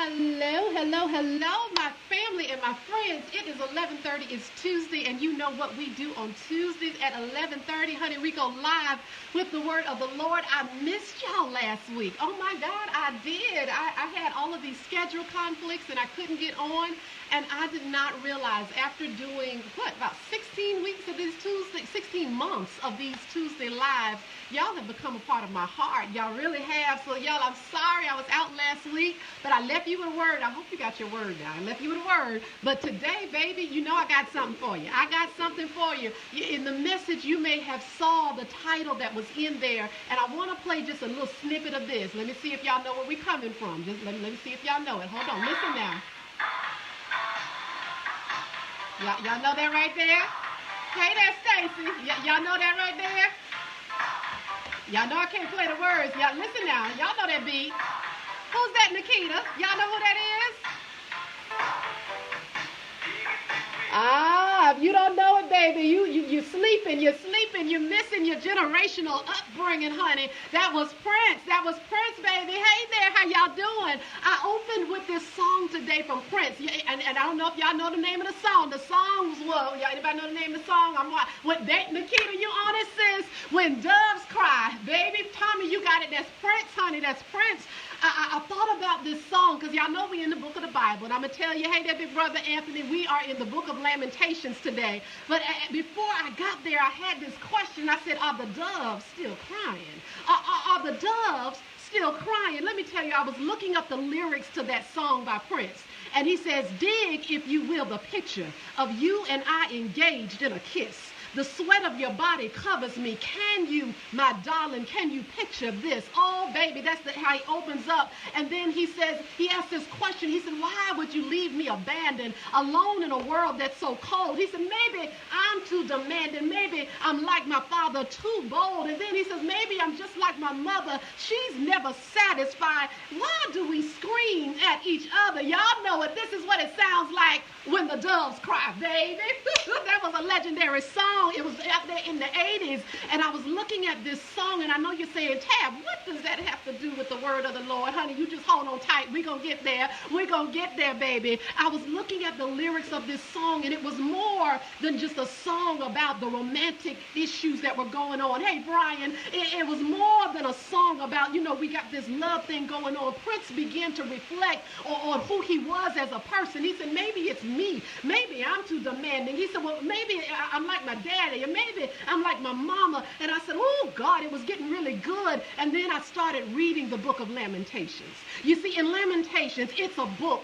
Hello, hello, hello, my family and my friends. It is 11:30. It's Tuesday, and you know what we do on Tuesdays at 11:30. Honey, we go live with the word of the Lord. I missed y'all last week. Oh my God, I did. I had all of these schedule conflicts, and I couldn't get on. And I did not realize after doing, about 16 weeks of these Tuesday, 16 months of these Tuesday lives, y'all have become a part of my heart. Y'all really have. So y'all, I'm sorry I was out last week, but I left you a word. I hope you got your word now. I left you with a word. But today, baby, you know I got something for you. I got something for you. In the message, you may have saw the title that was in there, and I want to play just a little snippet of this. Let me see if y'all know where we're coming from. Just let me see if y'all know it. Hold on. Listen now. Y'all know that right there? Hey there, Stacy. Y'all know that right there? Y'all know I can't play the words. Y'all listen now. Y'all know that beat. Who's that, Nikita? Y'all know who that is? Ah, if you don't know it, baby, you're sleeping, you're missing your generational upbringing, honey. That was Prince, baby. Hey there, how y'all doing? I opened with this song today from Prince, and I don't know if y'all know the name of the song. The song was, well, anybody know the name of the song? Nikita, you on it, sis? When Doves Cry, baby. Tommy, you got it. That's Prince, honey. That's Prince. I thought about this song because y'all know we're in the book of the Bible. And I'm going to tell you, hey there, big brother Anthony, we are in the book of Lamentations today. But before I got there, I had this question. I said, are the doves still crying? Are the doves still crying? Let me tell you, I was looking up the lyrics to that song by Prince. And he says, dig, if you will, the picture of you and I engaged in a kiss. The sweat of your body covers me. Can you, my darling, can you picture this? Oh, baby, that's how he opens up. And then he says, he asks this question. He said, why would you leave me abandoned, alone in a world that's so cold? He said, maybe I'm too demanding. Maybe I'm like my father, too bold. And then he says, maybe I'm just like my mother. She's never satisfied. Why do we scream at each other? Y'all know it. This is what it sounds like when the doves cry, baby. That was a legendary song. It was out there in the 80s, and I was looking at this song, and I know you're saying, Tab, what does that have to do with the word of the Lord? Honey, you just hold on tight. We're going to get there. We're going to get there, baby. I was looking at the lyrics of this song, and it was more than just a song about the romantic issues that were going on. Hey, Brian, it was more than a song about, we got this love thing going on. Prince began to reflect on who he was as a person. He said, maybe it's me. Maybe I'm too demanding. He said, well, maybe I'm like my daddy, or maybe I'm like my mama. And I said, oh God, it was getting really good. And then I started reading the book of Lamentations. You see, in Lamentations, it's a book.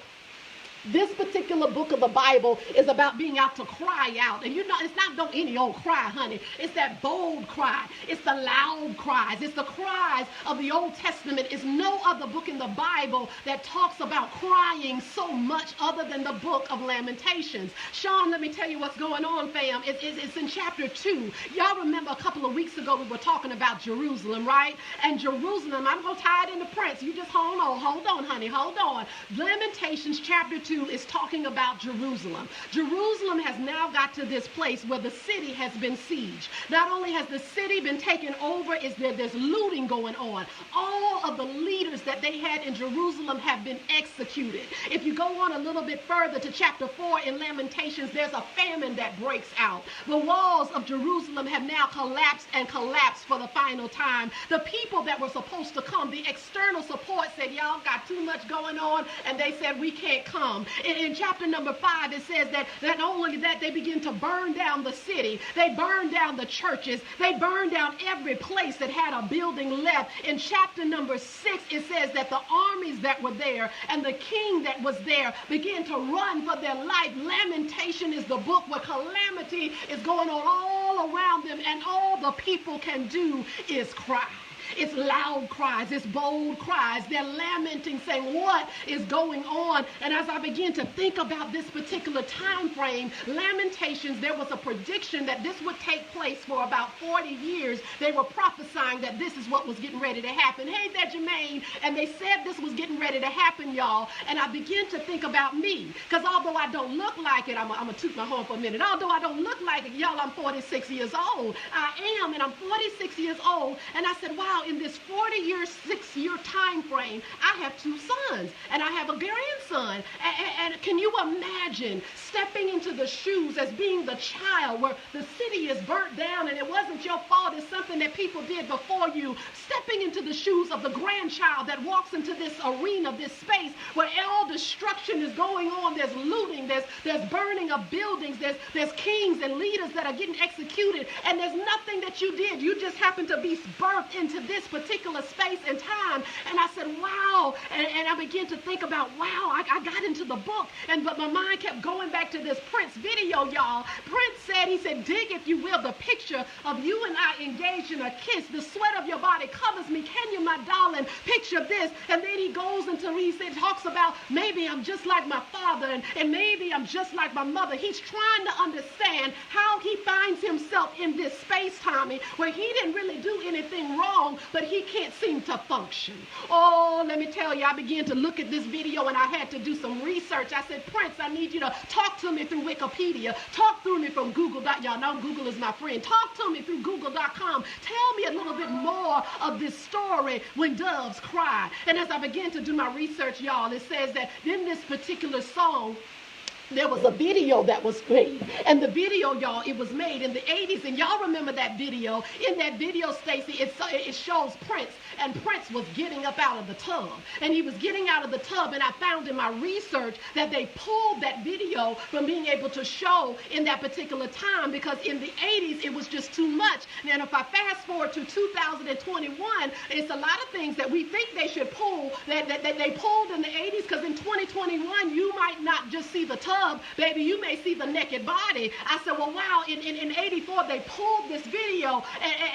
This particular book of the Bible is about being out to cry out. And it's not any old cry, honey. It's that bold cry. It's the loud cries. It's the cries of the Old Testament. It's no other book in the Bible that talks about crying so much other than the book of Lamentations. Sean, let me tell you what's going on, fam. It's in chapter 2. Y'all remember a couple of weeks ago we were talking about Jerusalem, right? And Jerusalem, I'm going to tie it into Prince. You just hold on, honey, hold on. Lamentations chapter 2 is talking about Jerusalem. Jerusalem has now got to this place where the city has been sieged. Not only has the city been taken over, there's looting going on. All of the leaders that they had in Jerusalem have been executed. If you go on a little bit further to chapter 4 in Lamentations, there's a famine that breaks out. The walls of Jerusalem have now collapsed for the final time. The people that were supposed to come, the external support said, y'all got too much going on, and they said, we can't come. In chapter number 5, it says that not only that, they begin to burn down the city. They burn down the churches. They burn down every place that had a building left. In chapter number 6, it says that the armies that were there and the king that was there began to run for their life. Lamentation is the book where calamity is going on all around them, and all the people can do is cry. It's loud cries. It's bold cries. They're lamenting, saying, what is going on? And as I begin to think about this particular time frame, Lamentations, there was a prediction that this would take place for about 40 years. They were prophesying that this is what was getting ready to happen. Hey there, Jermaine. And they said this was getting ready to happen, y'all. And I begin to think about me. Because although I don't look like it, I'm going to toot my horn for a minute. Although I don't look like it, y'all, I'm 46 years old. I am, and I'm 46 years old. And I said, wow, wow, in this 40-year, 6-year time frame, I have 2 sons, and I have a grandson. And can you imagine stepping into the shoes as being the child where the city is burnt down and it wasn't your fault, it's something that people did before you, stepping into the shoes of the grandchild that walks into this arena, this space where all destruction is going on. There's looting, there's burning of buildings, there's kings and leaders that are getting executed, and there's nothing that you did. You just happened to be birthed into this particular space and time. And I said, wow. And I began to think about, wow, I got into the book, but my mind kept going back to this Prince video, y'all. Prince said, he said, dig, if you will, the picture of you and I engaged in a kiss. The sweat of your body covers me. Can you, my darling, picture this? And then he goes into, he said, talks about maybe I'm just like my father, and maybe I'm just like my mother. He's trying to understand how he finds himself in this space, Tommy, where he didn't really do anything wrong, but he can't seem to function. Oh, let me tell you, I began to look at this video and I had to do some research. I said, Prince, I need you to talk to me through Wikipedia. Talk through me from Google. Y'all know Google is my friend. Talk to me through Google.com. Tell me a little bit more of this story, When Doves Cry. And as I began to do my research, y'all, it says that in this particular song, there was a video that was made. And the video, y'all, it was made in the 80s. And y'all remember that video. In that video, Stacy, it shows Prince. And Prince was getting up out of the tub. And he was getting out of the tub. And I found in my research that they pulled that video from being able to show in that particular time. Because in the 80s, it was just too much. And if I fast forward to 2021, it's a lot of things that we think they should pull that they pulled in the 80s. Because in 2021, you might not just see the tub. Baby, you may see the naked body. I said, well, wow, in 84, they pulled this video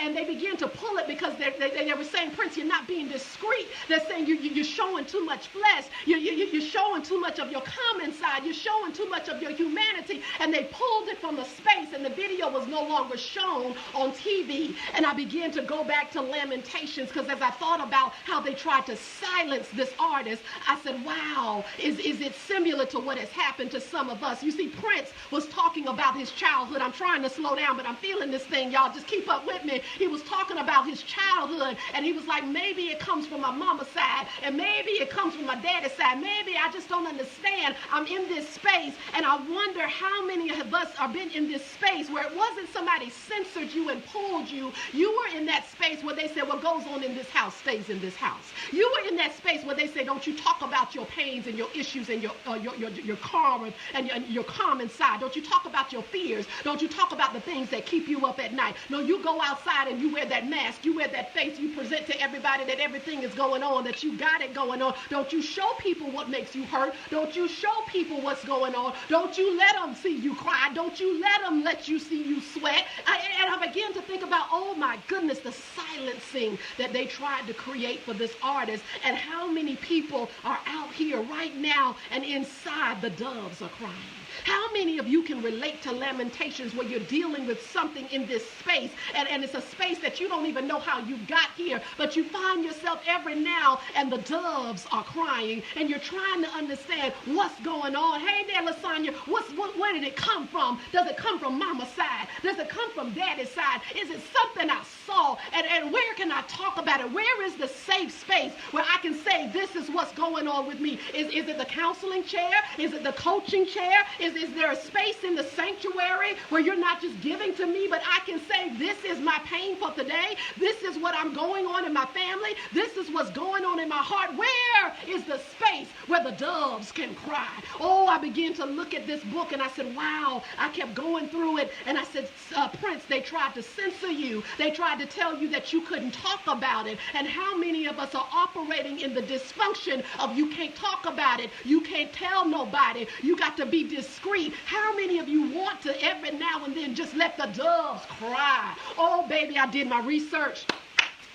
and they began to pull it because they were saying, Prince, you're not being discreet. They're saying you're showing too much flesh. You're showing too much of your common side. You're showing too much of your humanity. And they pulled it from the space and the video was no longer shown on TV. And I began to go back to Lamentations because as I thought about how they tried to silence this artist, I said, wow, is it similar to what has happened to some of us? You see, Prince was talking about his childhood. I'm trying to slow down, but I'm feeling this thing, y'all. Just keep up with me. He was talking about his childhood, and he was like, maybe it comes from my mama's side, and maybe it comes from my daddy's side. Maybe I just don't understand. I'm in this space, and I wonder how many of us have been in this space where it wasn't somebody censored you and pulled you. You were in that space where they said, what goes on in this house stays in this house. You were in that space where they say, don't you talk about your pains and your issues and your karma and your common side. Don't you talk about your fears. Don't you talk about the things that keep you up at night. No, you go outside and you wear that mask. You wear that face. You present to everybody that everything is going on, that you got it going on. Don't you show people what makes you hurt. Don't you show people what's going on. Don't you let them see you cry. Don't you let you see you sweat. And I began to think about, oh my goodness, the silencing that they tried to create for this artist, and how many people are out here right now and inside the doves are crying. How many of you can relate to Lamentations where you're dealing with something in this space and it's a space that you don't even know how you got here, but you find yourself every now and the doves are crying and you're trying to understand what's going on. Hey there, Lasagna, where did it come from? Does it come from mama's side? Does it come from daddy's side? Is it something I saw? And where can I talk about it? Where is the safe space where I can say this is what's going on with me? Is it the counseling chair? Is it the coaching chair? Is there a space in the sanctuary where you're not just giving to me, but I can say this is my pain for today. This is what I'm going on in my family. This is what's going on in my heart. Where is the space where the doves can cry? Oh, I began to look at this book and I said, wow. I kept going through it and I said, Prince, they tried to censor you. They tried to tell you that you couldn't talk about it. And how many of us are operating in the dysfunction of you can't talk about it. You can't tell nobody. You got to be discreet. How many of you want to every now and then just let the doves cry? Oh, baby, I did my research.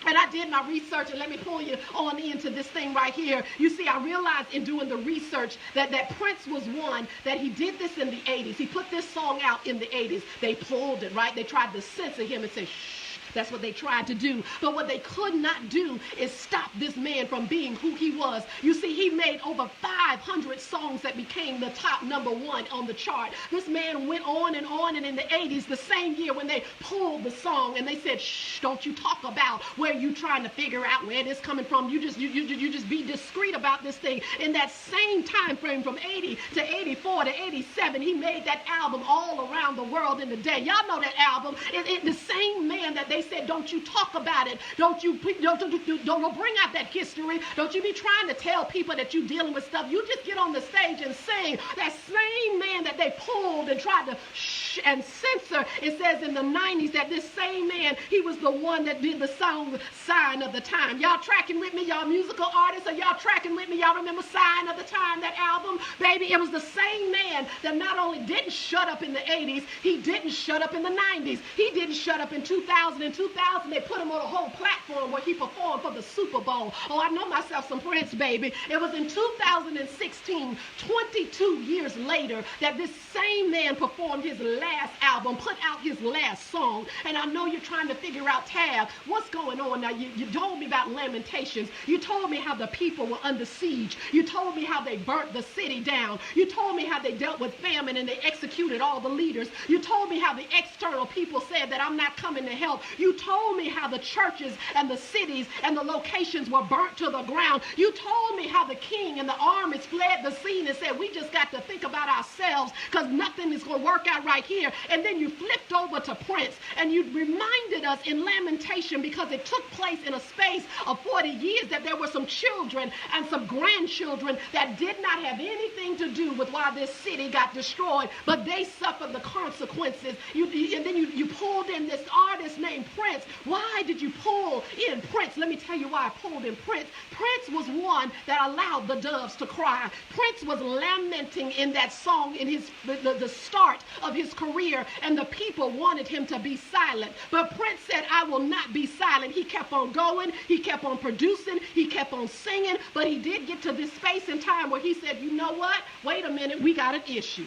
And I did my research, and let me pull you on into this thing right here. You see, I realized in doing the research that Prince was one, that he did this in the 80s. He put this song out in the 80s. They pulled it, right? They tried to censor him and say, shh. That's what they tried to do. But what they could not do is stop this man from being who he was. You see, he made over 500 songs that became the top #1 on the chart. This man went on, and in the 80s, the same year when they pulled the song and they said, shh, don't you talk about where you trying to figure out where this coming from. You just be discreet about this thing. In that same time frame from 80 to 84 to 87, he made that album All Around the World in the Day. Y'all know that album. The same man that they said, don't you talk about it. Don't bring out that history. Don't you be trying to tell people that you're dealing with stuff. You just get on the stage and sing. That same man that they pulled and tried to shh and censor, it says in the 90s that this same man, he was the one that did the song Sign of the Time. Y'all tracking with me? Y'all musical artists? Are y'all tracking with me? Y'all remember Sign of the Time, that album? Baby, it was the same man that not only didn't shut up in the 80s, he didn't shut up in the 90s. He didn't shut up in 2000. In 2000, they put him on a whole platform where he performed for the Super Bowl. Oh, I know myself some Prince, baby. It was in 2016, 22 years later, that this same man performed his last album, put out his last song. And I know you're trying to figure out, Tab, what's going on now? You told me about Lamentations. You told me how the people were under siege. You told me how they burnt the city down. You told me how they dealt with famine and they executed all the leaders. You told me how the external people said that I'm not coming to help. You told me how the churches and the cities and the locations were burnt to the ground. You told me how the king and the armies fled the scene and said, we just got to think about ourselves because nothing is going to work out right here. And then you flipped over to Prince and you reminded us in Lamentation, because it took place in a space of 40 years, that there were some children and some grandchildren that did not have anything to do with why this city got destroyed, but they suffered the consequences. And then you pulled in this artist named Prince. Why did you pull in Prince? Let me tell you why I pulled in Prince. Prince was one that allowed the doves to cry. Prince was lamenting in that song in the start of his career, and the people wanted him to be silent. But Prince said, I will not be silent. He kept on going. He kept on producing. He kept on singing. But he did get to this space and time where he said, you know what? Wait a minute. We got an issue.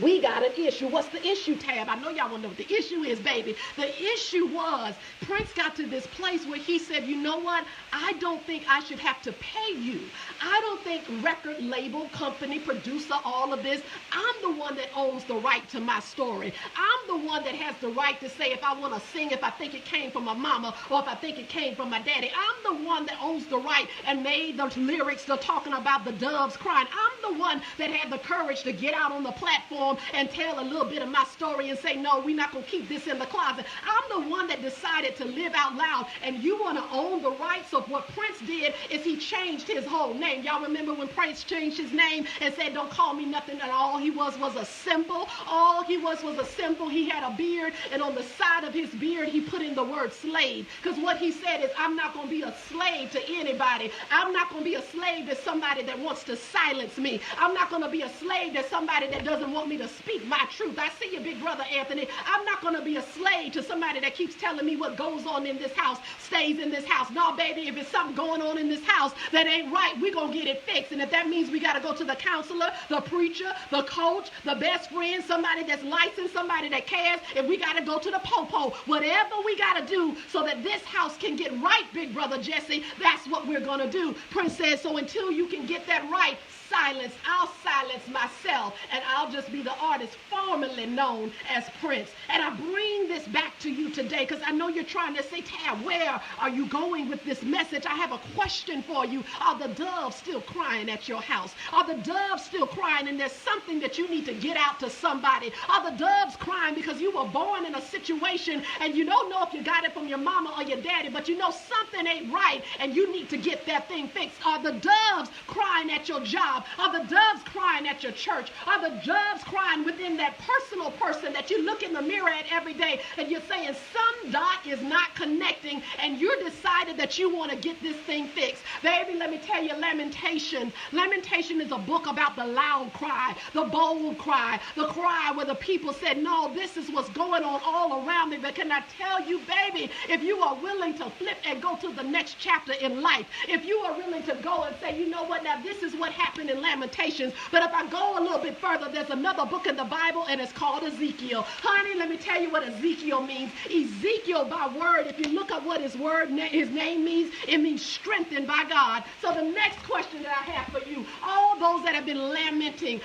We got an issue. What's the issue, Tab? I know y'all want to know what the issue is, baby. The issue was Prince got to this place where he said, you know what? I don't think I should have to pay you. I don't think record label, company, producer, all of this. I'm the one that owns the right to my story. I'm the one that has the right to say if I want to sing, if I think it came from my mama, or if I think it came from my daddy. I'm the one that owns the right and made those lyrics they're talking about the doves crying. I'm the one that had the courage to get out on the platform and tell a little bit of my story and say, no, we're not going to keep this in the closet. I'm the one that decided to live out loud, and you want to own the rights of what Prince did is he changed his whole name. Y'all remember when Prince changed his name and said, don't call me nothing at all. He was a symbol. All he was a symbol. He had a beard, and on the side of his beard, he put in the word slave, because what he said is, I'm not going to be a slave to anybody. I'm not going to be a slave to somebody that wants to silence me. I'm not going to be a slave to somebody that doesn't want me to speak my truth. I see you, big brother Anthony. I'm not going to be a slave to somebody that keeps telling me what goes on in this house stays in this house. No, baby, if it's something going on in this house that ain't right, we're going to get it fixed. And if that means we got to go to the counselor, the preacher, the coach, the best friend, somebody that's licensed, somebody that cares, if we got to go to the popo, whatever we got to do so that this house can get right, big brother Jesse, that's what we're going to do. Prince says, so until you can get that right, I'll silence myself, and I'll just be the artist formerly known as Prince. And I bring this back to you today because I know you're trying to say, Tab, where are you going with this message? I have a question for you. Are the doves still crying at your house? Are the doves still crying and there's something that you need to get out to somebody? Are the doves crying because you were born in a situation and you don't know if you got it from your mama or your daddy, but you know something ain't right and you need to get that thing fixed? Are the doves crying at your job? Are the doves crying at your church? Are the doves crying within that personal person that you look in the mirror at every day and you're saying some dot is not connecting and you're decided that you want to get this thing fixed? Baby, let me tell you, Lamentation Lamentation. Lamentation is a book about the loud cry, the bold cry, the cry where the people said, no, this is what's going on all around me. But can I tell you, baby, if you are willing to flip and go to the next chapter in life, if you are willing to go and say, you know what, now this is what happened in Lamentations, but if I go a little bit further, there's another book in the Bible, and it's called Ezekiel. Honey, let me tell you what Ezekiel means. Ezekiel, by word, if you look up what his name means, it means strengthened by God. So the next question that I have for you, all those that have been lamenting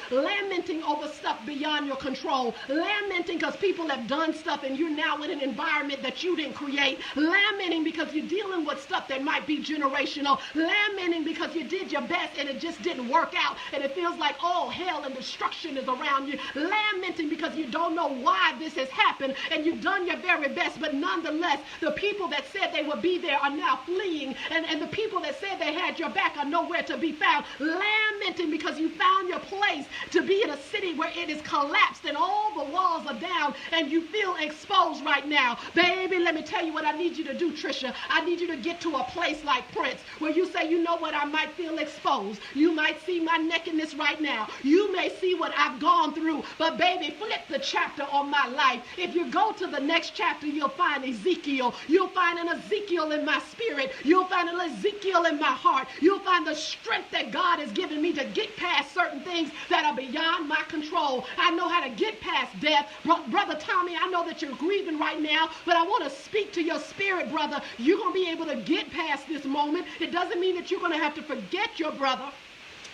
over stuff beyond your control, lamenting because people have done stuff and you're now in an environment that you didn't create, lamenting because you're dealing with stuff that might be generational, lamenting because you did your best and it just didn't work out and it feels like all hell and destruction is around you, lamenting because you don't know why this has happened and you've done your very best, but nonetheless the people that said they would be there are now fleeing, and the people that said they had your back are nowhere to be found, lamenting because you found your place to be in a city where it is collapsed and all the walls are down and you feel exposed right now. Baby, let me tell you what I need you to do, Trisha. I need you to get to a place like Prince where you say, you know what, I might feel exposed. You might see my nakedness right now. You may see what I've gone through, but baby, flip the chapter on my life. If you go to the next chapter, you'll find Ezekiel. You'll find an Ezekiel in my spirit. You'll find an Ezekiel in my heart. You'll find the strength that God has given me to get past certain things that are beyond my control. I know how to get past death. Brother Tommy, I know that you're grieving right now, but I want to speak to your spirit, brother. You're going to be able to get past this moment. It doesn't mean that you're going to have to forget your brother.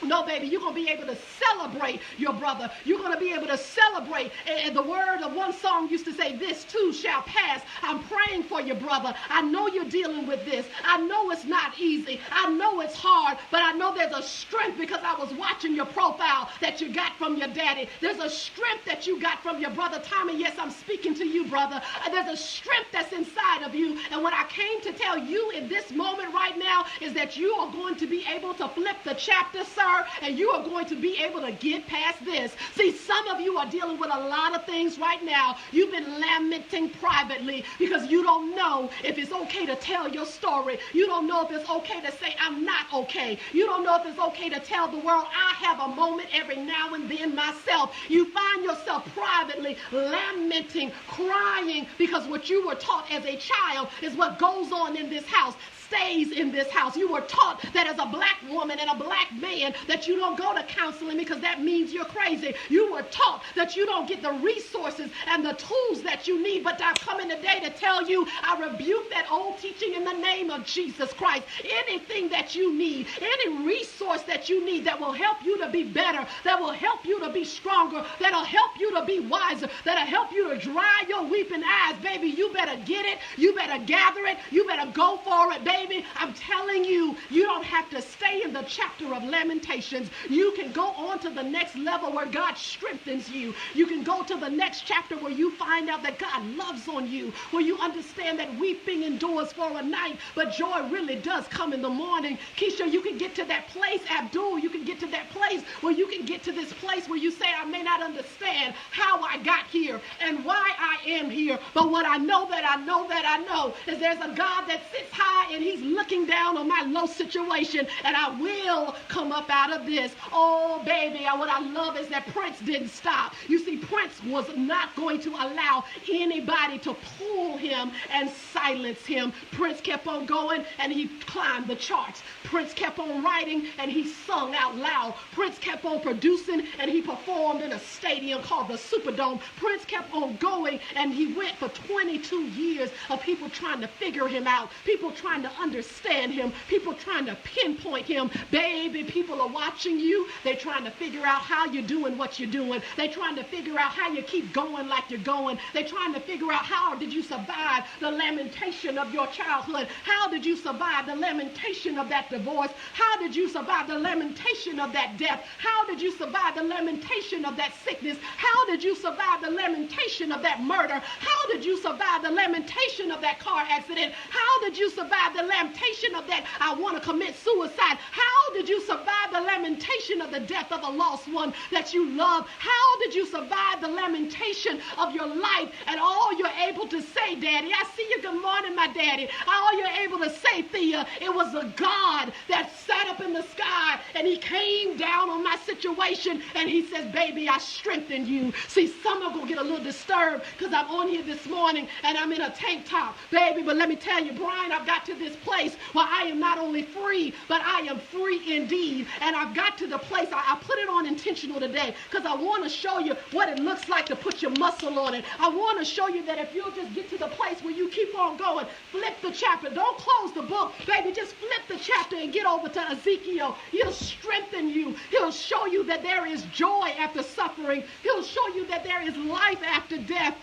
No, baby, you're going to be able to celebrate your brother. You're going to be able to celebrate. And the word of one song used to say, this too shall pass. I'm praying for you, brother. I know you're dealing with this. I know it's not easy. I know it's hard, but I know there's a strength because I was watching your profile that you got from your daddy. There's a strength that you got from your brother Tommy. Yes, I'm speaking to you, brother. There's a strength that's inside of you. And what I came to tell you in this moment right now is that you are going to be able to flip the chapter, sir. And you are going to be able to get past this. See, some of you are dealing with a lot of things right now. You've been lamenting privately because you don't know if it's okay to tell your story. You don't know if it's okay to say, I'm not okay. You don't know if it's okay to tell the world, I have a moment every now and then myself. You find yourself privately lamenting, crying, because what you were taught as a child is what goes on in this house. Stays in this house. You were taught that as a black woman and a black man that you don't go to counseling because that means you're crazy. You were taught that you don't get the resources and the tools that you need, but I'm coming today to tell you I rebuke that old teaching in the name of Jesus Christ. Anything that you need, any resource that you need that will help you to be better, that will help you to be stronger, that'll help you to be wiser, that'll help you to dry your weeping eyes, baby, you better get it, you better gather it, you better go for it, baby. I'm telling you, you don't have to stay in the chapter of Lamentations. You can go on to the next level where God strengthens you. You can go to the next chapter where you find out that God loves on you, where you understand that weeping endures for a night, but joy really does come in the morning. Keisha, you can get to that place. Abdul, you can get to that place where you can get to this place where you say, I may not understand how I got here and why I am here, but what I know that I know that I know is there's a God that sits high and he's looking down on my low situation, and I will come up out of this. Oh, baby, what I love is that Prince didn't stop. You see, Prince was not going to allow anybody to pull him and silence him. Prince kept on going, and he climbed the charts. Prince kept on writing, and he sung out loud. Prince kept on producing, and he performed in a stadium called the Superdome. Prince kept on going, and he went for 22 years of people trying to figure him out, people trying to understand him, people trying to pinpoint him. Baby, people are watching you. They're trying to figure out how you're doing what you're doing. They're trying to figure out how you keep going like you're going. They're trying to figure out how did you survive the lamentation of your childhood? How did you survive the lamentation of that divorce? How did you survive the lamentation of that death? How did you survive the lamentation of that sickness? How did you survive the lamentation of that murder? murder? How did you survive the lamentation of that car accident? How did you survive the lamentation of that I want to commit suicide? How did you survive the lamentation of the death of a lost one that you love? How did you survive the lamentation of your life? And all you're able to say, Daddy, I see you, good morning, my daddy. All you're able to say, Thea, it was a God that sat up in the sky and he came down on my situation and he says, baby, I strengthened you. See, some are going to get a little disturbed because I'm on here this morning and I'm in a tank top, baby. But let me tell you, Brian, I've got to this place where I am not only free, but I am free indeed. And I've got to the place, I put it on intentional today because I want to show you what it looks like to put your muscle on it. I want to show you that if you'll just get to the place where you keep on going, flip the chapter. Don't close the book, baby. Just flip the chapter and get over to Ezekiel. He'll strengthen you. He'll show you that there is joy after suffering. He'll show you that there is life after death.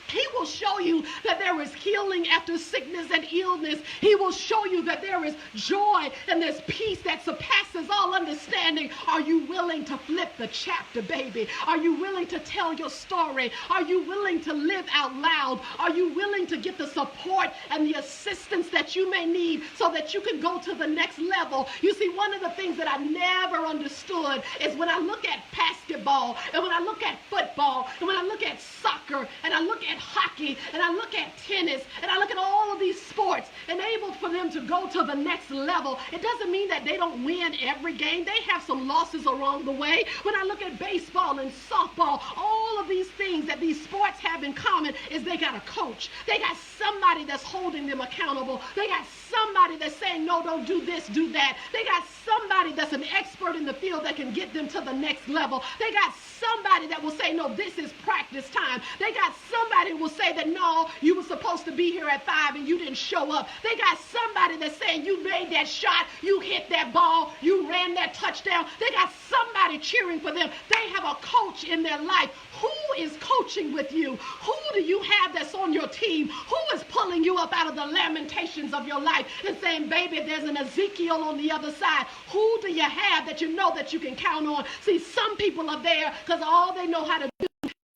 He will show you that there is healing after sickness and illness. He will show you that there is joy and there's peace that surpasses all understanding. Are you willing to flip the chapter, baby? Are you willing to tell your story? Are you willing to live out loud? Are you willing to get the support and the assistance that you may need so that you can go to the next level? You see, one of the things that I never understood is when I look at basketball and when I look at football and when I look at soccer and I look at hockey and I look at tennis and I look at all of these sports enabled for them to go to the next level. It doesn't mean that they don't win every game. They have some losses along the way. When I look at baseball and softball, all of these things that these sports have in common is they got a coach. They got somebody that's holding them accountable. They got somebody that's saying, no, don't do this, do that. They got somebody that's an expert in the field that can get them to the next level. They got somebody that will say, no, this is practice time. They got somebody who will say that, no, you were supposed to be here at 5 and you didn't show up. They got somebody that's saying you made that shot, you hit that ball, you ran that touchdown. They got somebody cheering for them. They have a coach in their life. Who is coaching with you? Who do you have that's on your team? Who is pulling you up out of the lamentations of your life and saying, baby, there's an Ezekiel on the other side? Who do you have that you know that you can count on? See, some people are there because all they know how to do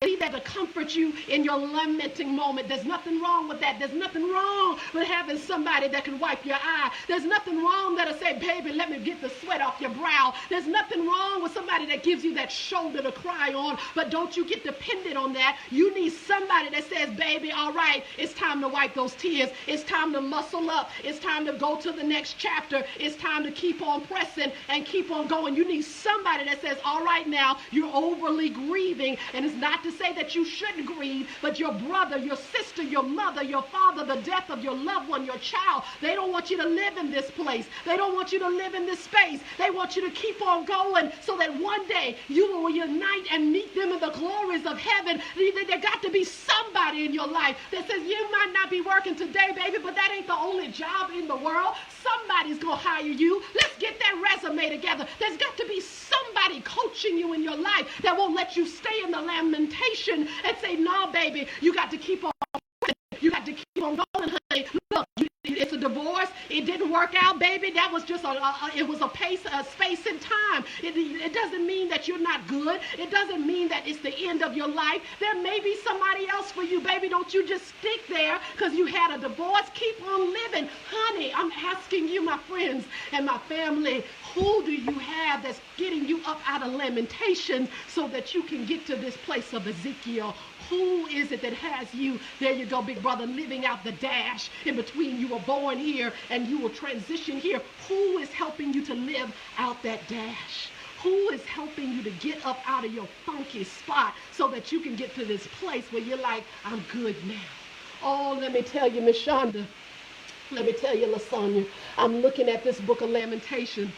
is there to comfort you in your lamenting moment. There's nothing wrong with that. There's nothing wrong with having somebody that can wipe your eye. There's nothing wrong that'll say, baby, let me get the sweat off your brow. There's nothing wrong with somebody that gives you that shoulder to cry on, but don't you get dependent on that. You need somebody that says, baby, all right, it's time to wipe those tears. It's time to muscle up. It's time to go to the next chapter. It's time to keep on pressing and keep on going. You need somebody that says, all right, now you're overly grieving, and it's not to say that you shouldn't grieve, but your brother, your sister, your mother, your father, the death of your loved one, your child, they don't want you to live in this place. They don't want you to live in this space. They want you to keep on going so that one day you will unite and meet them in the glories of heaven. There got to be somebody in your life that says, you might not be working today, baby, but that ain't the only job in the world. Somebody's going to hire you. Let's get that resume together. There's got to be somebody coaching you in your life that won't let you stay in the lamentation and say, no, baby, you got to keep on. You got to keep on going, honey. Look, it's a divorce. It didn't work out, baby. That was just it was a space and time. It doesn't mean that you're not good. It doesn't mean that it's the end of your life. There may be somebody else for you, baby. Don't you just stick there because you had a divorce. Keep on living. Honey, I'm asking you, my friends and my family, who do you have that's getting you up out of lamentation so that you can get to this place of Ezekiel? Who is it that has you, there you go, big brother, living out the dash in between you were born here and you will transition here? Who is helping you to live out that dash? Who is helping you to get up out of your funky spot so that you can get to this place where you're like, I'm good now? Oh, let me tell you, Miss Shonda, let me tell you, LaSonia, I'm looking at this book of Lamentation,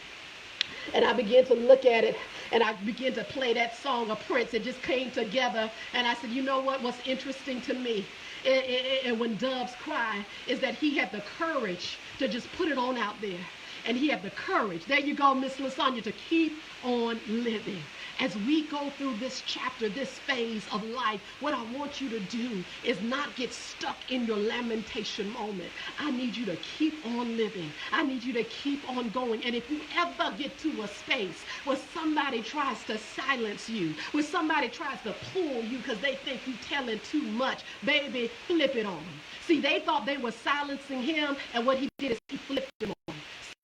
and I began to look at it, and I began to play that song of Prince. It just came together, and I said, you know what? What's interesting to me, and when doves cry, is that he had the courage to just put it on out there. And he had the courage, there you go, Miss LaSonia, to keep on living. As we go through this chapter, this phase of life, what I want you to do is not get stuck in your lamentation moment. I need you to keep on living. I need you to keep on going. And if you ever get to a space where somebody tries to silence you, when somebody tries to pull you because they think you're telling too much, baby, flip it on them. See, they thought they were silencing him, and what he did is he flipped him on.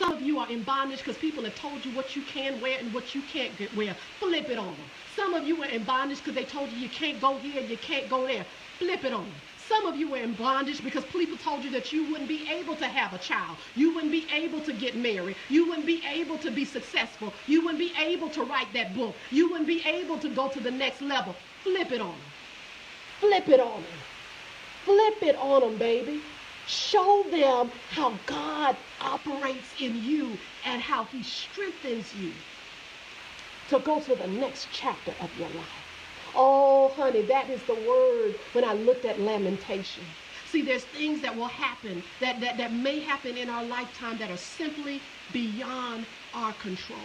Some of you are in bondage because people have told you what you can wear and what you can't wear. Flip it on them. Some of you were in bondage because they told you can't go here, you can't go there. Flip it on them. Some of you were in bondage because people told you that you wouldn't be able to have a child. You wouldn't be able to get married. You wouldn't be able to be successful. You wouldn't be able to write that book. You wouldn't be able to go to the next level. Flip it on them. Flip it on them. Flip it on them, baby. Show them how God operates in you and how he strengthens you to go to the next chapter of your life. Oh, honey, that is the word when I looked at lamentation. See, there's things that will happen, that may happen in our lifetime that are simply beyond our control.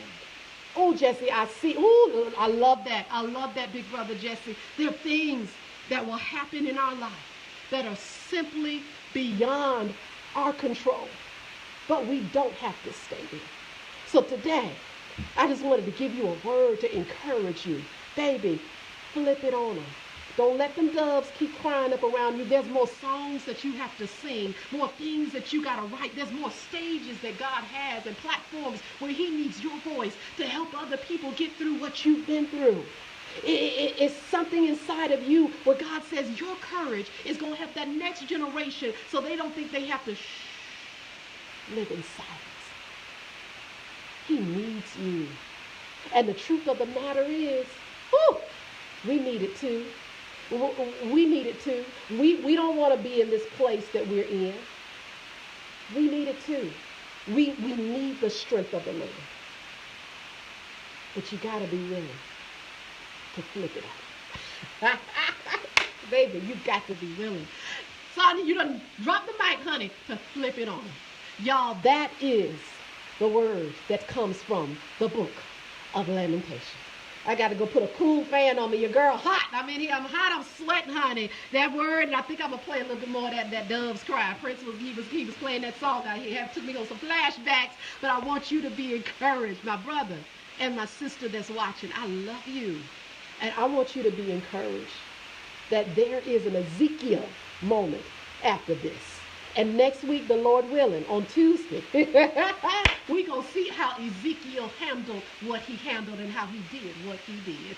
Oh, Jesse, I see. Oh, I love that. I love that, big brother Jesse. There are things that will happen in our life that are simply beyond our control, but we don't have to stay there. So today, I just wanted to give you a word to encourage you. Baby, flip it on them. Don't let them doves keep crying up around you. There's more songs that you have to sing, more things that you got to write. There's more stages that God has and platforms where he needs your voice to help other people get through what you've been through. It's something inside of you where God says your courage is going to help that next generation so they don't think they have to live in silence. He needs you. And the truth of the matter is, we need it too. We need it too. We don't want to be in this place that we're in. We need it too. We need the strength of the Lord. But you got to be willing to flip it out. Baby, you got to be willing. Sonia, you done drop the mic, honey, to flip it on. Y'all, that is the word that comes from the book of Lamentation. I got to go put a cool fan on me. Your girl hot. I'm in here. I'm hot. I'm sweating, honey. That word, and I think I'm going to play a little bit more of that Doves Cry. Prince he was playing that song out here. It took me on some flashbacks, but I want you to be encouraged. My brother and my sister that's watching, I love you. And I want you to be encouraged that there is an Ezekiel moment after this. And next week, the Lord willing, on Tuesday, we're going to see how Ezekiel handled what he handled and how he did what he did.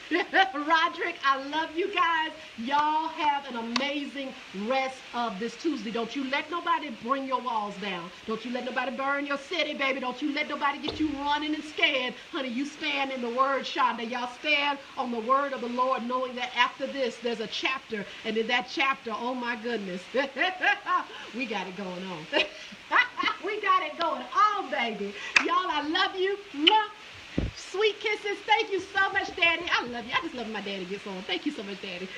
Roderick, I love you guys. Y'all have an amazing rest of this Tuesday. Don't you let nobody bring your walls down. Don't you let nobody burn your city, baby. Don't you let nobody get you running and scared. Honey, you stand in the word, Shonda. Y'all stand on the word of the Lord, knowing that after this, there's a chapter. And in that chapter, oh my goodness, we got it going on. We got it going on, baby. Y'all, I love you. Sweet kisses. Thank you so much, Daddy. I love you. I just love when my daddy gets on. Thank you so much, Daddy.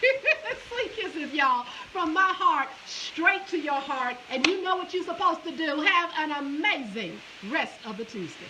Sweet kisses, y'all. From my heart, straight to your heart. And you know what you're supposed to do. Have an amazing rest of the Tuesday.